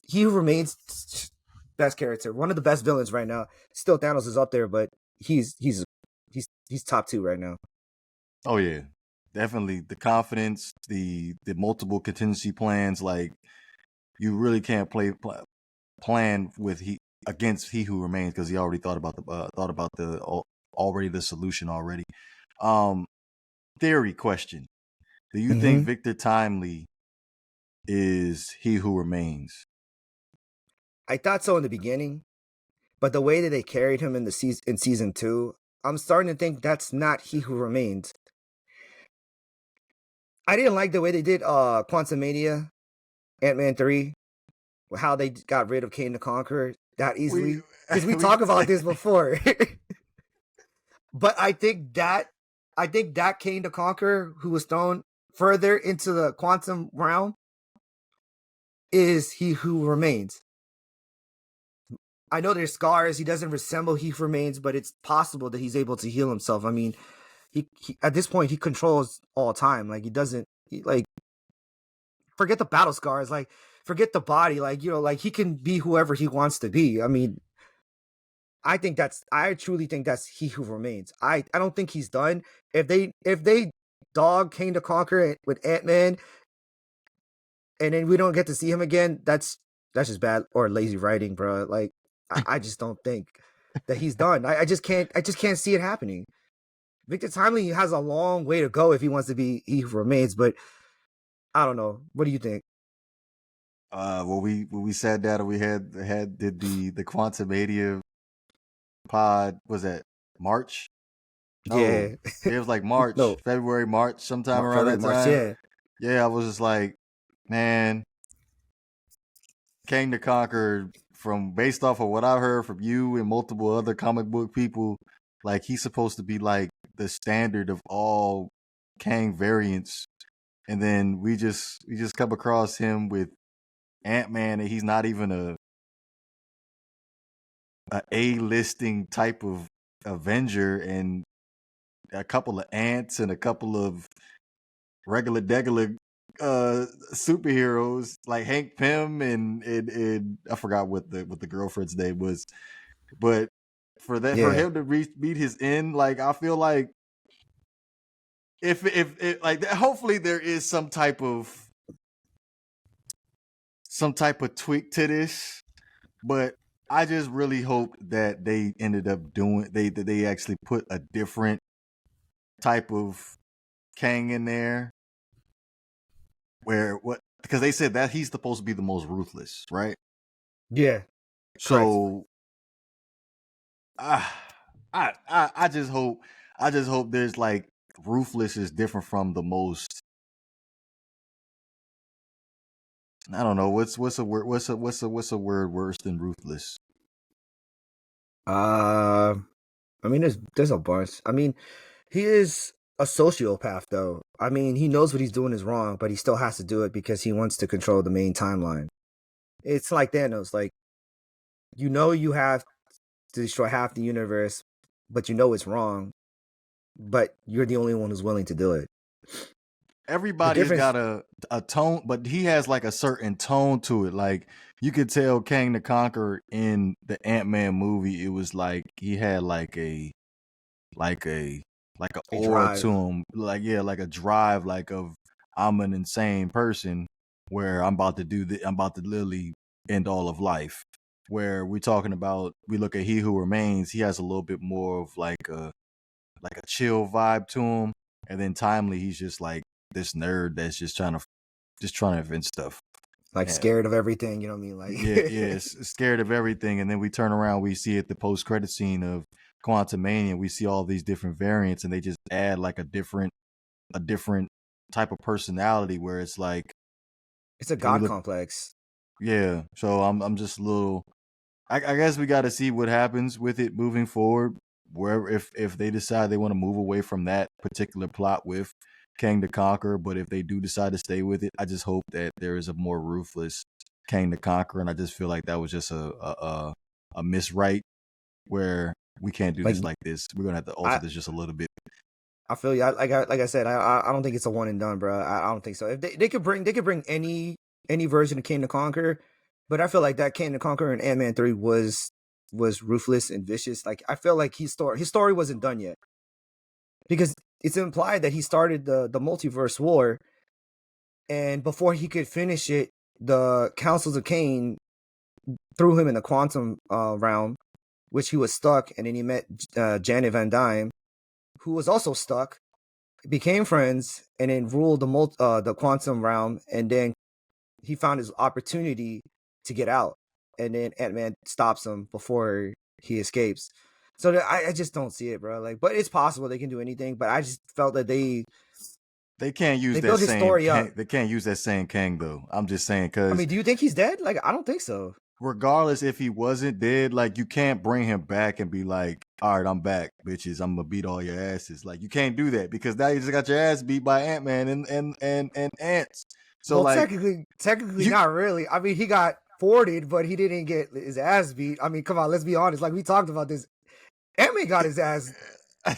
He Who Remains, best character, one of the best villains right now. Still, Thanos is up there, but he's top 2 right now. Oh yeah, definitely the confidence, the multiple contingency plans. Like you really can't plan with against He Who Remains because he already thought about the solution already. Theory question: do you think Victor Timely is He Who Remains? I thought so in the beginning, but the way that they carried him in season 2, I'm starting to think that's not He Who Remains. I didn't like the way they did Quantumania, Antman 3, how they got rid of Kang the Conqueror that easily. Because we talked about this before. But I think that Kang the Conqueror, who was thrown further into the quantum realm, is He Who Remains. I know there's scars. He doesn't resemble He Who Remains, but it's possible that he's able to heal himself. I mean, he at this point he controls all time. Like he doesn't forget the battle scars. Like forget the body. Like like he can be whoever he wants to be. I mean, I truly think that's He Who Remains. I don't think he's done. If they dog Kang the Conqueror with Ant-Man, and then we don't get to see him again, that's just bad or lazy writing, bro. Like I just don't think that he's done. I just can't see it happening. Victor Timely has a long way to go if he wants to be He Who Remains, but I don't know. What do you think? When we sat down and we did the Quantumania pod, was that March? Yeah, it was like March, no, February, March, sometime around that time. Yeah, I was just like, man, Kang the Conqueror, based off of what I heard from you and multiple other comic book people, like he's supposed to be like the standard of all Kang variants, and then we just come across him with Ant-Man, and he's not even a listing type of Avenger, and a couple of ants and a couple of regular superheroes like Hank Pym and I forgot what the girlfriend's name was, but for him to meet his end, like I feel like if like hopefully there is some type of tweak to this, but I just really hope that they ended up doing that they actually put a different type of Kang in there, because they said that he's supposed to be the most ruthless, right? Yeah. So I just hope there's like ruthless is different from the most. I don't know what's a word worse than ruthless. I mean, there's a bunch. I mean, he is a sociopath, though. I mean, he knows what he's doing is wrong, but he still has to do it because he wants to control the main timeline. It's like Thanos. Like, you have to destroy half the universe, but it's wrong. But you're the only one who's willing to do it. Everybody's got a tone, but he has like a certain tone to it. Like you could tell Kang the Conqueror in the Ant-Man movie, it was like he had like a aura to him, like a drive, like of I'm an insane person where I'm about to literally end all of life. Where we look at He Who Remains, he has a little bit more of like a chill vibe to him, and then Timely, he's just like this nerd that's just trying to invent stuff, like scared of everything. You know what I mean? Like scared of everything. And then we turn around, we see at the post-credit scene of Quantumania, we see all these different variants, and they just add like a different type of personality where it's like it's a god complex. Yeah, so I'm just a little. I guess we got to see what happens with it moving forward. Wherever if they decide they want to move away from that particular plot with Kang the Conqueror, but if they do decide to stay with it, I just hope that there is a more ruthless Kang the Conqueror, and I just feel like that was just a miswrite where we can't do this like this. We're gonna have to alter this just a little bit. I feel you. Like I said, I don't think it's a one and done, bro. I don't think so. If they could bring any version of Kang the Conqueror, But I feel like that Kang the Conqueror in Ant-Man 3 was ruthless and vicious. Like I feel like his story wasn't done yet. Because it's implied that he started the multiverse war, and before he could finish it, the Councils of Kane threw him in the quantum realm, which he was stuck, and then he met Janet Van Dyne, who was also stuck, became friends, and then ruled the quantum realm, and then he found his opportunity to get out, and then Ant-Man stops him before he escapes. So I just don't see it, bro. Like, but it's possible they can do anything. But I just felt that they can't use that built his same story Kang. up. They can't use that same Kang though. I'm just saying I because mean, do you think he's dead? Like, I don't think so. regardless if he wasn't dead, like you can't bring him back and be like, all right, I'm back, bitches. I'm gonna beat all your asses. Like you can't do that because now you just got your ass beat by Ant-Man and ants. So Well, like technically you not really. I mean, he got thwarted, but he didn't get his ass beat. I mean, come on, let's be honest. Like we talked about this. Ant-Man got his ass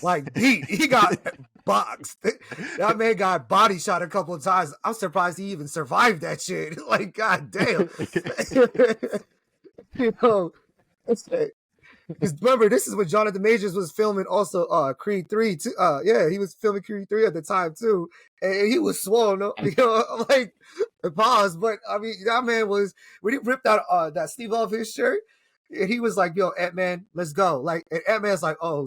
like beat. He got boxed. That man got body shot a couple of times. I'm surprised he even survived that shit. Like, god damn. You know, because remember, this is when Jonathan Majors was filming also Creed 3 too. Yeah, he was filming Creed 3 at the time too. And he was swollen, you know, like pause. But I mean, that man was when he ripped out that sleeve off his shirt, and he was like, yo, Ant-Man, let's go. Like, and Ant-Man's like, oh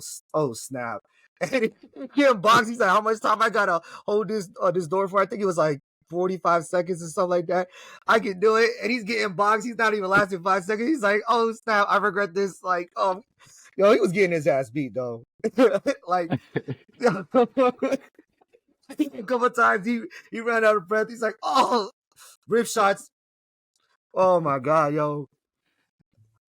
snap. And he unboxed, he's like, how much time I gotta hold this door for? I think it was like 45 seconds or something like that. I can do it. And he's getting boxed. He's not even lasting 5 seconds. He's like, oh snap, I regret this. Like, yo, he was getting his ass beat though. Like a couple of times he ran out of breath. He's like, oh, rip shots. Oh my god, yo.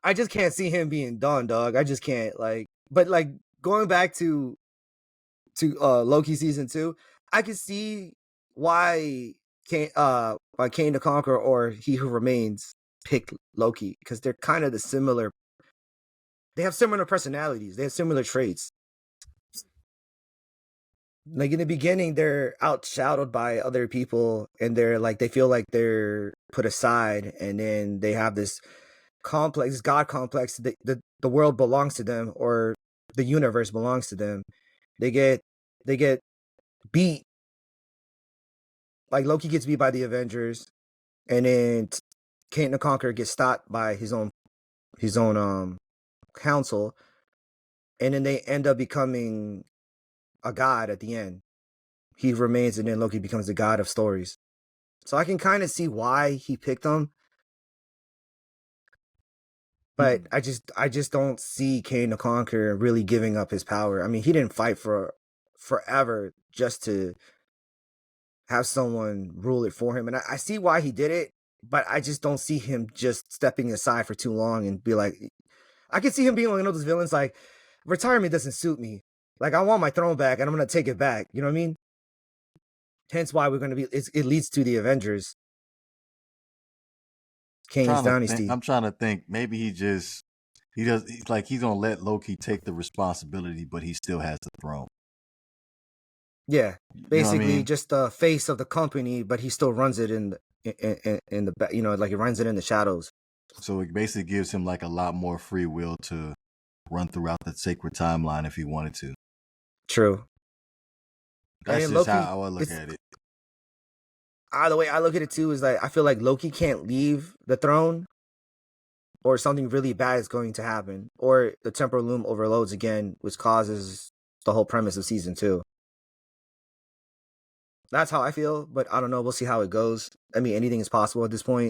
I just can't see him being done, dog. I just can't. Like, but like going back to Loki season 2, I can see why Kane the Conqueror or He Who Remains picked Loki, because they're kind of they have similar personalities, they have similar traits. Like in the beginning, they're outshadowed by other people, and they feel like they're put aside, and then they have this complex, God complex. The world belongs to them, or the universe belongs to them. They get beat. Like Loki gets beat by the Avengers, and then Kang the Conqueror gets stopped by his own council, and then they end up becoming a god at the end. He remains, and then Loki becomes the god of stories. So I can kind of see why he picked them, but I just don't see Kang the Conqueror really giving up his power. I mean, he didn't fight for forever just to have someone rule it for him, and I see why he did it, but I just don't see him just stepping aside for too long and be like, I can see him being like one of those villains like, retirement doesn't suit me. Like, I want my throne back, and I'm gonna take it back. You know what I mean? Hence why we're gonna be. It leads to the Avengers, Kane's dynasty. I'm trying to think. Maybe he does. He's gonna let Loki take the responsibility, but he still has the throne. Yeah, basically, you know what I mean? just the face of the company, but he still runs it in the back. You know, like he runs it in the shadows. So it basically gives him like a lot more free will to run throughout the sacred timeline if he wanted to. True. That's just Loki, how I look at it. The way I look at it too is like I feel like Loki can't leave the throne, or something really bad is going to happen, or the temporal loom overloads again, which causes the whole premise of season 2. That's how I feel, but I don't know. We'll see how it goes. I mean, anything is possible at this point.